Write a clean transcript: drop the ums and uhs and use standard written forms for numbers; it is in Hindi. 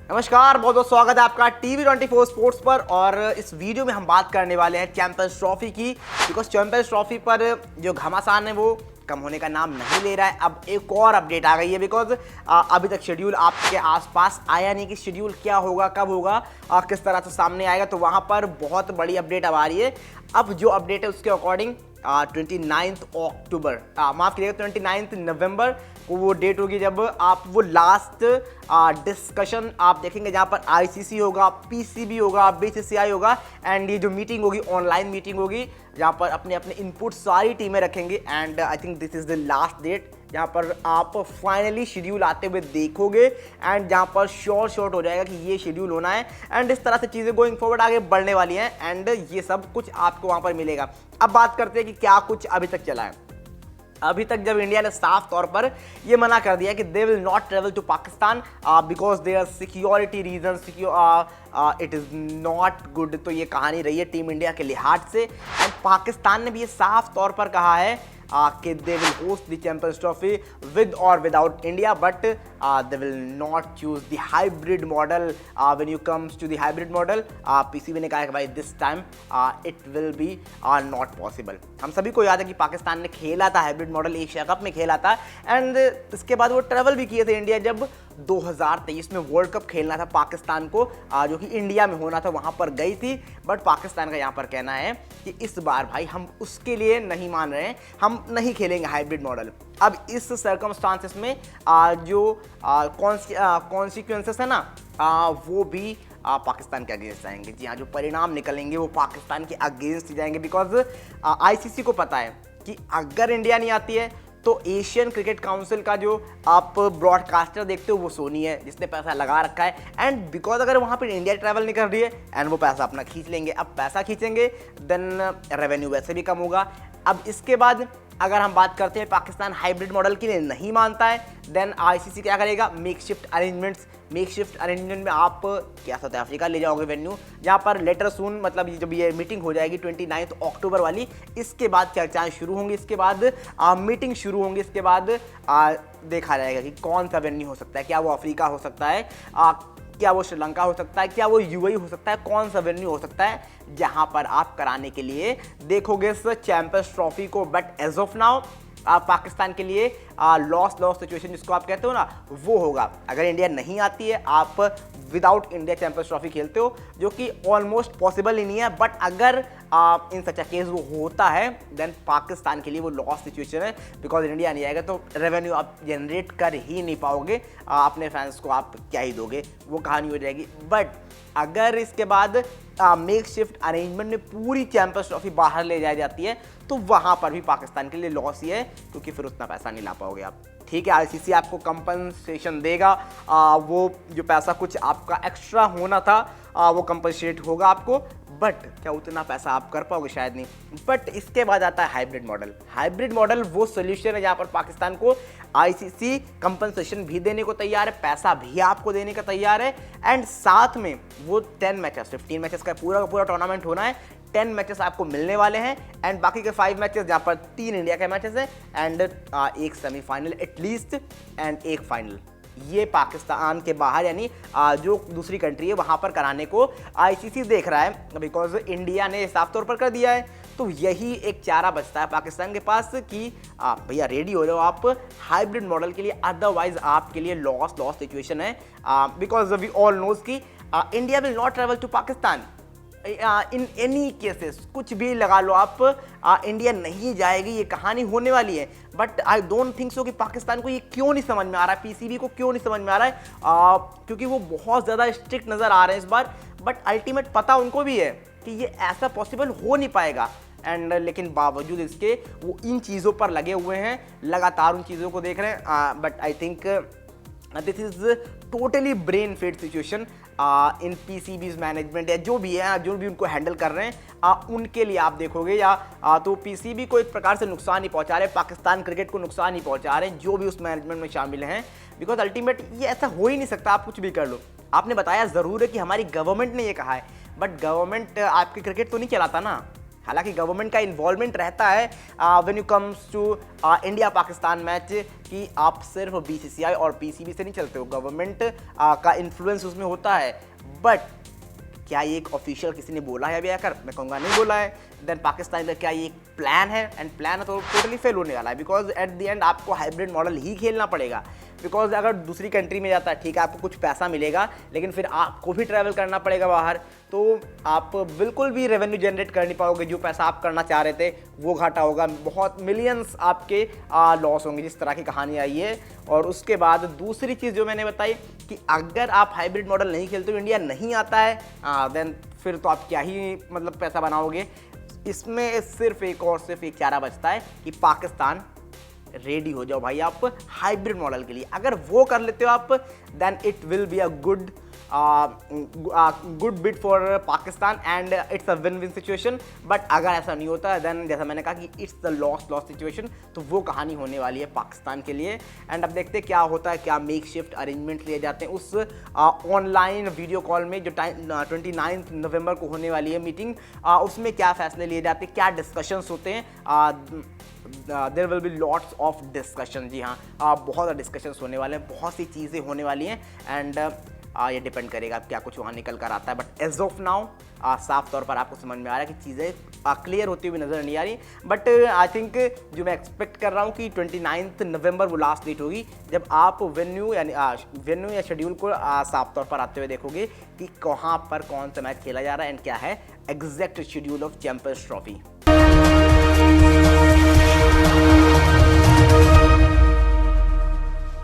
नमस्कार, बहुत बहुत स्वागत है आपका TV24 स्पोर्ट्स पर। और इस वीडियो में हम बात करने वाले हैं चैंपियंस ट्रॉफी की, बिकॉज चैंपियंस ट्रॉफी पर जो घमासान है वो कम होने का नाम नहीं ले रहा है। अब एक और अपडेट आ गई है, बिकॉज अभी तक शेड्यूल आपके आसपास आया नहीं कि शेड्यूल क्या होगा, कब होगा, किस तरह से सामने आएगा। तो वहाँ पर बहुत बड़ी अपडेट अब आ रही है। अब जो अपडेट है उसके अकॉर्डिंग 29 अक्टूबर, माफ़ कीजिएगा 29 नवंबर को वो डेट होगी जब आप वो लास्ट डिस्कशन आप देखेंगे, जहाँ पर ICC होगा, PCB होगा, BCCI होगा, एंड ये जो मीटिंग होगी ऑनलाइन मीटिंग होगी, जहाँ पर अपने अपने इनपुट सारी टीमें रखेंगी। And I think this is the last date जहाँ पर आप फाइनली शेड्यूल आते हुए देखोगे, एंड जहाँ पर शॉर्ट हो जाएगा कि ये शेड्यूल होना है। एंड इस तरह से चीज़ें गोइंग फॉरवर्ड आगे बढ़ने वाली हैं, एंड ये सब कुछ आपको वहाँ पर मिलेगा। अब बात करते हैं कि क्या कुछ अभी तक चला है। अभी तक जब इंडिया ने साफ तौर पर ये मना कर दिया कि they will not travel to Pakistan because their security reason, it is not good, तो ये कहानी रही है टीम इंडिया के लिहाज से। एंड पाकिस्तान ने भी ये साफ तौर पर कहा है कि they will host the Champions Trophy with और without India, but they will not choose the hybrid model. When you comes to the hybrid model, PCB ने कहा है कि भाई this time it will be not possible. हम सभी को याद है कि पाकिस्तान ने खेला था हाइब्रिड मॉडल, एशिया कप में खेला था, एंड इसके बाद वो ट्रेवल भी किए थे इंडिया जब 2023 में वर्ल्ड कप खेलना था पाकिस्तान को, जो कि इंडिया में होना था, वहाँ पर गई थी। बट पाकिस्तान का यहाँ पर कहना है कि इस बार भाई हम उसके लिए नहीं मान रहे हैं, हम नहीं खेलेंगे हाइब्रिड मॉडल। अब इस सर्कमस्टांसेस में जो कॉन्सिक्वेंसेस है ना, वो भी पाकिस्तान के अगेंस्ट जाएंगे। जी हाँ, जो परिणाम निकलेंगे वो पाकिस्तान के अगेंस्ट जाएंगे, बिकॉज ICC को पता है कि अगर इंडिया नहीं आती है तो एशियन क्रिकेट काउंसिल का जो आप ब्रॉडकास्टर देखते हो वो सोनी है, जिसने पैसा लगा रखा है। एंड बिकॉज अगर वहाँ पर इंडिया ट्रैवल नहीं कर रही है एंड वो पैसा अपना खींच लेंगे, अब पैसा खींचेंगे देन रेवेन्यू वैसे भी कम होगा। अब इसके बाद अगर हम बात करते हैं पाकिस्तान हाइब्रिड मॉडल के लिए नहीं मानता है, देन ICC क्या करेगा, मेक शिफ्ट अरेंजमेंट में आप क्या साउथ अफ्रीका ले जाओगे वेन्यू, जहाँ पर लेटर सून, मतलब जब ये मीटिंग हो जाएगी 29 अक्टूबर वाली, इसके बाद चर्चाएं शुरू होंगी, इसके बाद मीटिंग शुरू होंगी, इसके बाद देखा जाएगा कि कौन सा वेन्यू हो सकता है। क्या वो अफ्रीका हो सकता है, क्या वो श्रीलंका हो सकता है, क्या वो UAE हो सकता है, कौन सा वेन्यू हो सकता है जहां पर आप कराने के लिए देखोगे इस चैंपियंस ट्रॉफी को। But as of now Pakistan के लिए लॉस सिचुएशन जिसको आप कहते हो ना, वो होगा। अगर इंडिया नहीं आती है, आप विदाउट इंडिया चैंपियंस ट्रॉफी खेलते हो, जो कि ऑलमोस्ट पॉसिबल ही नहीं है। बट अगर इन सच अ केस वो होता है, देन पाकिस्तान के लिए वो लॉस सिचुएशन है, बिकॉज इंडिया नहीं आएगा तो रेवेन्यू आप जनरेट कर ही नहीं पाओगे, अपने फैंस को आप क्या ही दोगे, वो कहानी हो जाएगी। बट अगर इसके बाद मेक शिफ्ट अरेंजमेंट में पूरी चैंपियंस ट्रॉफी बाहर ले जाई जाती है, तो वहाँ पर भी पाकिस्तान के लिए लॉस ही है, क्योंकि फिर उतना पैसा नहीं ला पाओगे आप। ठीक है, ICC आपको कंपनसेशन देगा, वो जो पैसा कुछ आपका एक्स्ट्रा होना था वो कंपनसेट होगा आपको, बट क्या उतना पैसा आप कर पाओगे, शायद नहीं। बट इसके बाद आता है हाइब्रिड मॉडल वो सोल्यूशन है जहाँ पर पाकिस्तान को ICC कंपनसेशन भी देने को तैयार है, पैसा भी आपको देने का तैयार है, एंड साथ में वो 10 मैचेस 15 मैचेस का पूरा टूर्नामेंट होना है, 10 मैचेस आपको मिलने वाले हैं, एंड बाकी के 5 मैचेस जहाँ पर 3 इंडिया के मैचेस हैं, एंड एक सेमीफाइनल एटलीस्ट, एंड एक फाइनल, ये पाकिस्तान के बाहर यानी जो दूसरी कंट्री है वहाँ पर कराने को ICC देख रहा है, बिकॉज इंडिया ने साफ तौर पर कर दिया है। तो यही एक चारा बचता है पाकिस्तान के पास कि भैया रेडी हो जाओ आप हाइब्रिड मॉडल के लिए, अदरवाइज आपके लिए लॉस सिचुएशन है, बिकॉज वी ऑल नोज कि India will not travel to Pakistan in any cases. कुछ भी लगा लो आप, इंडिया नहीं जाएगी, ये कहानी होने वाली है। But I don't think so कि पाकिस्तान को ये क्यों नहीं समझ में आ रहा है, PCB को क्यों नहीं समझ में आ रहा है, क्योंकि वो बहुत ज़्यादा स्ट्रिक्ट नज़र आ रहे हैं इस बार। बट अल्टीमेट पता उनको भी है कि ये ऐसा पॉसिबल हो नहीं पाएगा, एंड लेकिन बावजूद इसके वो इन चीज़ों पर लगे हुए हैं, लगातार उन चीज़ों को देख रहे हैं। But I think this is totally brain fade situation in PCB's management, या जो भी है, जो भी उनको हैंडल कर रहे हैं, उनके लिए आप देखोगे या तो PCB को एक प्रकार से नुकसान नहीं पहुंचा रहे, पाकिस्तान क्रिकेट को नुकसान नहीं पहुंचा रहे, जो भी उस मैनेजमेंट में शामिल हैं, बिकॉज अल्टीमेट ये ऐसा हो ही नहीं सकता, आप कुछ भी कर लो। आपने बताया ज़रूर है कि हमारी गवर्नमेंट ने ये कहा है, बट गवर्नमेंट आपकी क्रिकेट तो नहीं चलाता ना, हालांकि गवर्नमेंट का इन्वॉल्वमेंट रहता है when you comes to India Pakistan match, कि आप सिर्फ बीसीसीआई और पीसीबी से नहीं चलते हो, गवर्नमेंट का इन्फ्लुएंस उसमें होता है। बट क्या ये एक ऑफिशियल किसी ने बोला है अभी आकर? मैं कहूँगा नहीं बोला है। देन पाकिस्तान का क्या ये एक प्लान है? एंड प्लान तो टोटली फेल होने वाला है, बिकॉज एट द एंड आपको हाइब्रिड मॉडल ही खेलना पड़ेगा। बिकॉज अगर दूसरी कंट्री में जाता है, ठीक है, आपको कुछ पैसा मिलेगा, लेकिन फिर आपको भी ट्रैवल करना पड़ेगा बाहर, तो आप बिल्कुल भी रेवेन्यू जनरेट कर नहीं पाओगे। जो पैसा आप करना चाह रहे थे वो घाटा होगा, बहुत मिलियंस आपके लॉस होंगे, जिस तरह की कहानी आई है। और उसके बाद दूसरी चीज़ जो मैंने बताई कि अगर आप हाइब्रिड मॉडल नहीं खेलते हो, इंडिया नहीं आता है, देन फिर तो आप क्या ही मतलब पैसा बनाओगे। इसमें सिर्फ एक चारा बचता है कि पाकिस्तान रेडी हो जाओ भाई आप हाइब्रिड मॉडल के लिए। अगर वो कर लेते हो आप, then it will be a good bit for Pakistan and it's a win win situation. But अगर ऐसा नहीं होता, देन जैसा मैंने कहा कि इट्स द लॉस सिचुएशन, तो वो कहानी होने वाली है पाकिस्तान के लिए। एंड अब देखते हैं क्या होता है, क्या मेक शिफ्ट अरेंजमेंट लिए जाते हैं उस ऑनलाइन वीडियो कॉल में जो 29 नवंबर को होने वाली है मीटिंग, उसमें क्या फैसले लिए जाते हैं, क्या डिस्कशंस होते हैं। There will be lots of discussion. जी हाँ, बहुत ज़्यादा डिस्कशंस होने वाले हैं, बहुत सी चीज़ें होने वाली हैं। एंड ये डिपेंड करेगा अब क्या कुछ वहाँ निकल कर आता है। बट एज ऑफ नाउ साफ तौर पर आपको समझ में आ रहा है कि चीज़ें क्लियर होती हुई नज़र नहीं आ रही। बट आई थिंक जो मैं एक्सपेक्ट कर रहा हूँ कि 29 नवंबर वो लास्ट डेट होगी, जब आप वेन्यू या शेड्यूल को साफ तौर पर आते हुए देखोगे कि कहाँ पर कौन सा मैच खेला जा रहा है एंड क्या है exact schedule of champions trophy.